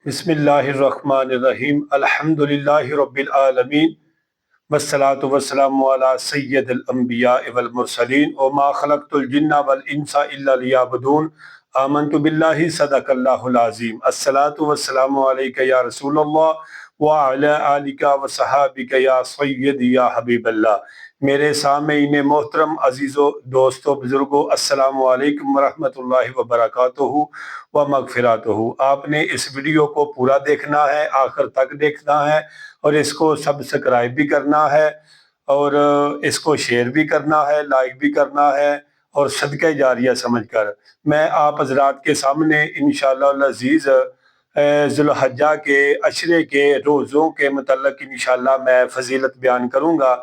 بسم اللہ الرحمن الرحیم الحمد للہ رب العالمین والصلاة والسلام علی سید الانبیاء والمرسلین وما خلقت الجن والانس الا لیعبدون آمنت باللہ صدق اللہ العظیم الصلاة والسلام علیک یا رسول اللہ وعلی آلک وصحابک یا سیدی یا حبیب اللہ۔ میرے سامعین محترم، عزیزو، دوستو، بزرگو، السلام علیکم ورحمۃ اللہ وبرکاتہ و مغفراتہ۔ آپ نے اس ویڈیو کو پورا دیکھنا ہے، آخر تک دیکھنا ہے، اور اس کو سبسکرائب بھی کرنا ہے، اور اس کو شیئر بھی کرنا ہے، لائک بھی کرنا ہے، اور صدقہ جاریہ سمجھ کر میں آپ حضرات کے سامنے انشاءاللہ العزیز ذی الحجہ کے عشرے کے روزوں کے متعلق انشاءاللہ میں فضیلت بیان کروں گا۔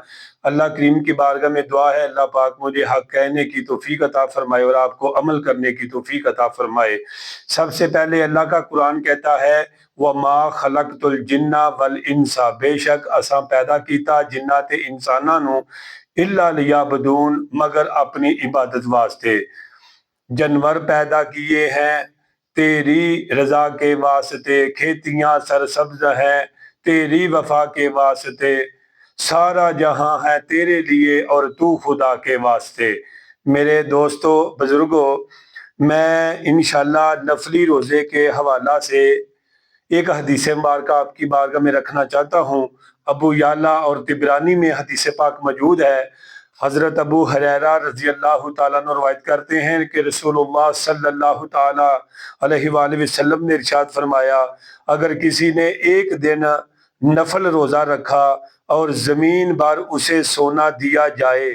اللہ کریم کی بارگاہ میں دعا ہے اللہ پاک مجھے حق کہنے کی توفیق عطا فرمائے اور آپ کو عمل کرنے کی توفیق عطا فرمائے۔ سب سے پہلے اللہ کا قرآن کہتا ہے وَمَا خَلَقْتُ الْجِنَّ وَالْإِنسَ، بے شک اساں پیدا کیتا جنات انساناں نو اِلَّا لِيَعْبُدُونَ، مگر اپنی عبادت واسطے۔ جانور پیدا کیے ہیں تیری رضا کے واسطے، کھیتیاں سرسبز ہیں تیری وفا کے واسطے، سارا جہاں ہے تیرے لیے اور تو خدا کے واسطے۔ میرے دوستو، بزرگوں، میں انشاءاللہ نفلی روزے کے حوالہ سے ایک حدیث مبارکہ آپ کی بارگاہ میں رکھنا چاہتا ہوں۔ ابو یعلا اور طبرانی میں حدیث پاک موجود ہے۔ حضرت ابو ہریرہ رضی اللہ تعالیٰ عنہ روایت کرتے ہیں کہ رسول اللہ صلی اللہ تعالیٰ علیہ وآلہ وسلم نے ارشاد فرمایا، اگر کسی نے ایک دن نفل روزہ رکھا اور زمین بھر اسے سونا دیا جائے،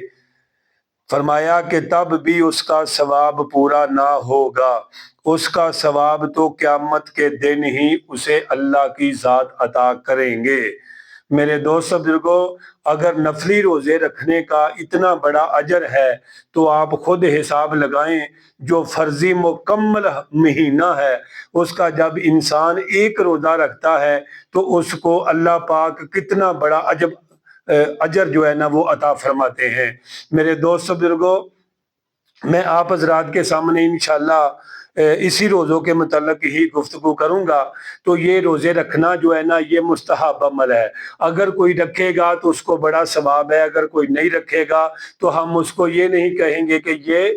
فرمایا کہ تب بھی اس کا ثواب پورا نہ ہوگا، اس کا ثواب تو قیامت کے دن ہی اسے اللہ کی ذات عطا کریں گے۔ میرے دوست بزرگوں، اگر نفلی روزے رکھنے کا اتنا بڑا اجر ہے تو آپ خود حساب لگائیں، جو فرضی مکمل مہینہ ہے اس کا جب انسان ایک روزہ رکھتا ہے تو اس کو اللہ پاک کتنا بڑا اجر جو ہے نا وہ عطا فرماتے ہیں۔ میرے دوست بزرگوں، میں آپ حضرات کے سامنے انشاءاللہ اسی روزوں کے متعلق ہی گفتگو کروں گا۔ تو یہ روزے رکھنا جو ہے نا یہ مستحب عمل ہے، اگر کوئی رکھے گا تو اس کو بڑا ثواب ہے، اگر کوئی نہیں رکھے گا تو ہم اس کو یہ نہیں کہیں گے کہ یہ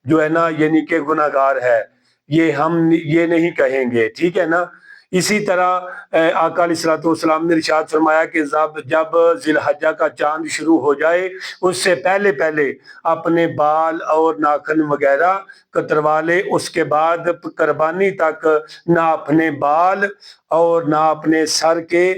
جو ہے نا یعنی کہ گناہگار ہے، یہ ہم یہ نہیں کہیں گے، ٹھیک ہے نا۔ اسی طرح آقا علیہ الصلوۃ والسلام نے ارشاد فرمایا کہ جب ذی الحجہ کا چاند شروع ہو جائے اس سے پہلے اپنے بال اور ناخن وغیرہ کتروا لے، اس کے بعد قربانی تک نہ اپنے بال اور نہ اپنے سر کے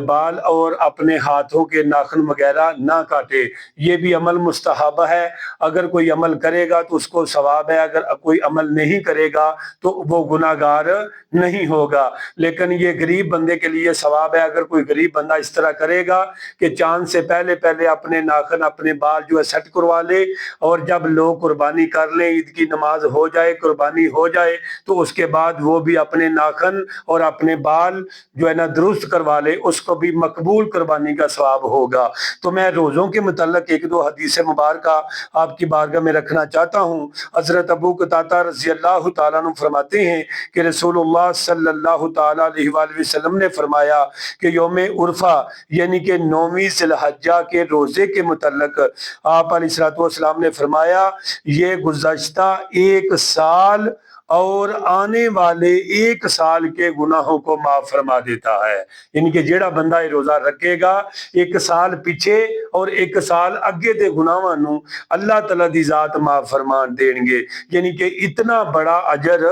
بال اور اپنے ہاتھوں کے ناخن وغیرہ نہ کاٹے۔ یہ بھی عمل مستحب ہے، اگر کوئی عمل کرے گا تو اس کو ثواب ہے، اگر کوئی عمل نہیں کرے گا تو وہ گناہگار نہیں ہوگا۔ لیکن یہ غریب بندے کے لیے ثواب ہے، اگر کوئی غریب بندہ اس طرح کرے گا کہ چاند سے پہلے اپنے ناخن اپنے بال جو ہے سیٹ کروا لے، اور جب لوگ قربانی کر لیں، عید کی نماز ہو جائے، قربانی ہو جائے، تو اس کے بعد وہ بھی اپنے ناخن اور اپنے بال جو ہے نا درست کروا لے، اس کو بھی مقبول قربانی کا ثواب ہوگا۔ تو میں روزوں کے متعلق ایک دو حدیث مبارکہ آپ کی بارگاہ میں رکھنا چاہتا ہوں۔ حضرت ابو قتادہ رضی اللہ تعالیٰ عنہ فرماتے ہیں کہ رسول اللہ صلی اللہ تعالیٰ علیہ وآلہ وسلم نے فرمایا کہ یوم عرفہ یعنی کہ 9ویں ذی الحجہ کے روزے کے متعلق آپ علیہ الصلوۃ والسلام نے فرمایا، یہ گزشتہ ایک سال اور آنے والے ایک سال کے گناہوں کو معاف فرما دیتا ہے۔ یعنی کہ جیڑا بندہ یہ روزہ رکھے گا، ایک سال پیچھے اور ایک سال اگے دے گناہاں نو اللہ تعالیٰ دی ذات معاف فرمان دیں گے۔ یعنی کہ اتنا بڑا اجر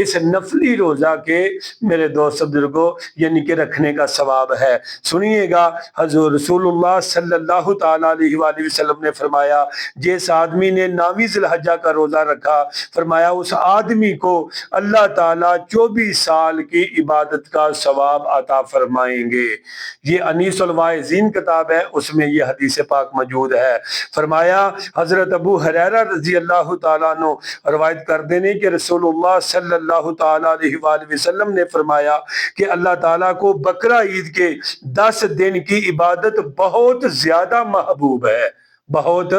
اس نفلی روزہ کے میرے دوست بزرگوں یعنی کہ رکھنے کا ثواب ہے۔ سنیے گا، حضور رسول اللہ صلی اللہ تعالیٰ علیہ وآلہ وسلم نے فرمایا، جس آدمی نے 9ویں ذی الحجہ کا روزہ رکھا، فرمایا اس آدمی کو اللہ تعالیٰ 24 سال کی عبادت کا ثواب عطا فرمائیں گے۔ یہ انیس الواعظین کتاب ہے، اس میں یہ حدیث پاک موجود ہے۔ فرمایا حضرت ابو ہریرہ رضی اللہ تعالیٰ عنہ روایت کرتے ہیں کہ رسول اللہ صلی اللہ تعالیٰ علیہ وآلہ وسلم نے فرمایا کہ اللہ تعالیٰ کو بقرہ عید کے 10 دن کی عبادت بہت زیادہ محبوب ہے، بہت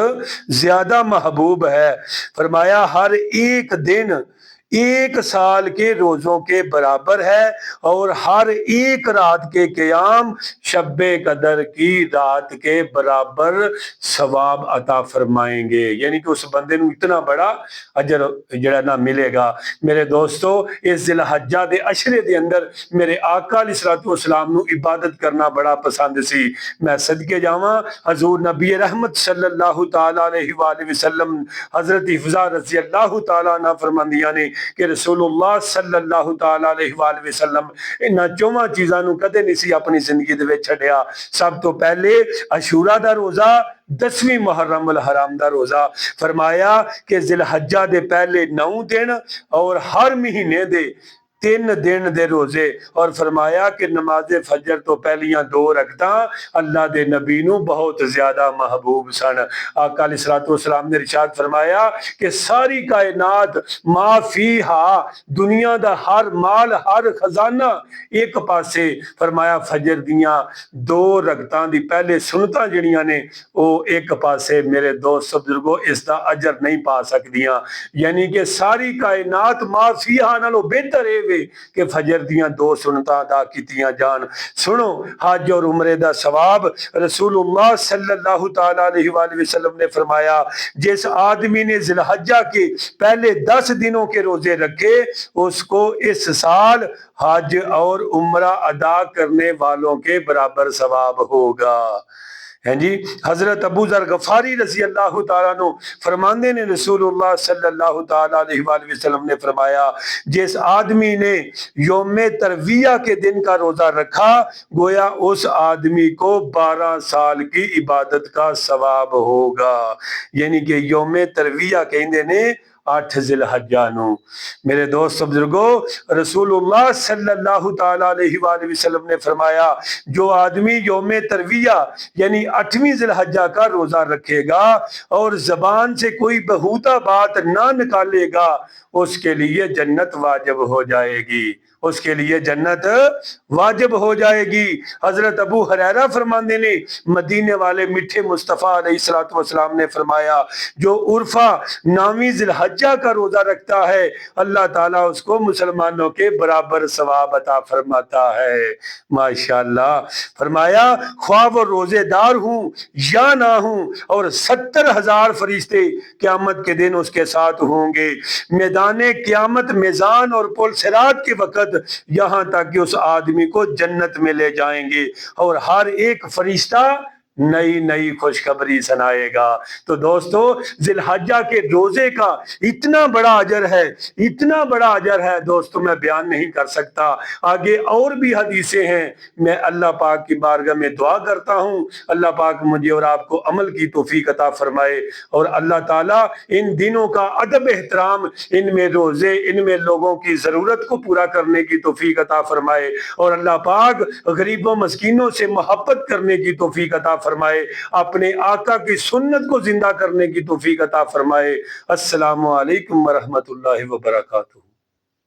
زیادہ محبوب ہے۔ فرمایا ہر ایک دن ایک سال کے روزوں کے برابر ہے، اور ہر ایک رات کے قیام شب قدر کی رات کے برابر ثواب عطا فرمائیں گے، یعنی کہ اس بندے نو اتنا بڑا اجر جڑا نہ ملے گا۔ میرے دوستو، اس ذی الحجہ دے عشرے دے اندر میرے آقا علیہ الصلوۃ والسلام نو عبادت کرنا بڑا پسند سی۔ میں صدقے جاواں حضور نبی رحمت صلی اللہ تعالی علیہ وآلہ وسلم حضرت حفظہ رضی اللہ تعالی عنہ فرماندیاں نے کہ رسول اللہ صلی اللہ تعالی علیہ وآلہ وسلم انہاں چوواں چیزاں نو کدے نہیں سی اپنی زندگی دے وچ چھڈیا۔ سب تو پہلے عاشوراء دا روزہ، 10ویں محرم الحرام دا روزہ۔ فرمایا کہ ذی الحجہ دے پہلے 9 دن اور ہر مہینے دے 3 دن دے روزے، اور فرمایا کہ نماز فجر تو پہلیاں 2 رکعتاں اللہ دے نبی نو بہت زیادہ محبوب سن۔ آقا علیہ الصلوۃ والسلام نے ارشاد فرمایا کہ ساری کائنات ما فیہا، دنیا دا ہر مال، ہر خزانہ ایک پاسے، فرمایا فجر دیاں 2 رکعتاں دی پہلے سنتاں جڑیاں نے او ایک پاسے، میرے دوست بزرگو اس دا اجر نہیں پا سکدیاں، یعنی کہ ساری کائنات ما فیہا نالوں بہتر ہے کہ فجر دیاں 2 سنتاں ادا کیتیاں جان۔ سنو، حج اور عمرے دا ثواب رسول اللہ صلی اللہ تعالی علیہ وآلہ وسلم نے فرمایا جس آدمی نے ذی الحجہ کے پہلے 10 دنوں کے روزے رکھے اس کو اس سال حج اور عمرہ ادا کرنے والوں کے برابر ثواب ہوگا۔ جی، حضرت ابو ذر غفاری رضی اللہ تعالیٰ عنہ فرماندے نے رسول اللہ صلی اللہ تعالیٰ علیہ وآلہ وسلم نے فرمایا جس آدمی نے یوم ترویہ کے دن کا روزہ رکھا گویا اس آدمی کو 12 سال کی عبادت کا ثواب ہوگا، یعنی کہ یوم ترویہ کہندے نے 8 ذی الحجہ نو۔ میرے دوست بزرگو، رسول اللہ صلی اللہ تعالی علیہ وآلہ وسلم نے فرمایا جو آدمی یوم ترویہ یعنی 8ویں ذی الحجہ کا روزہ رکھے گا اور زبان سے کوئی بہوتا بات نہ نکالے گا اس کے لیے جنت واجب ہو جائے گی، اس کے لیے جنت واجب ہو جائے گی۔ حضرت ابو ہریرہ فرماندے نے مدینے والے میٹھے مصطفیٰ علیہ الصلوۃ والسلام نے فرمایا جو عرفہ 9ویں ذی الحجہ کا روزہ رکھتا ہے اللہ تعالیٰ اس کو مسلمانوں کے برابر ثواب عطا فرماتا ہے۔ ماشاءاللہ، فرمایا خواہ وہ روزے دار ہوں یا نہ ہوں، اور 70,000 فرشتے قیامت کے دن اس کے ساتھ ہوں گے میدان قیامت، میزان اور پل صراط کے وقت، یہاں تک کہ اس آدمی کو جنت میں لے جائیں گے اور ہر ایک فرشتہ نئی نئی خوشخبری سنائے گا۔ تو دوستو، ذی الحجہ کے روزے کا اتنا بڑا اجر ہے، اتنا بڑا اجر ہے دوستو، میں بیان نہیں کر سکتا۔ آگے اور بھی حدیثیں ہیں، میں اللہ پاک کی بارگاہ میں دعا کرتا ہوں اللہ پاک مجھے اور آپ کو عمل کی توفیق عطا فرمائے، اور اللہ تعالیٰ ان دنوں کا ادب احترام، ان میں روزے، ان میں لوگوں کی ضرورت کو پورا کرنے کی توفیق عطا فرمائے، اور اللہ پاک غریبوں مسکینوں سے محبت کرنے کی توفیق عطا فرمائے، اپنے آقا کی سنت کو زندہ کرنے کی توفیق عطا فرمائے۔ السلام علیکم ورحمۃ اللہ وبرکاتہ۔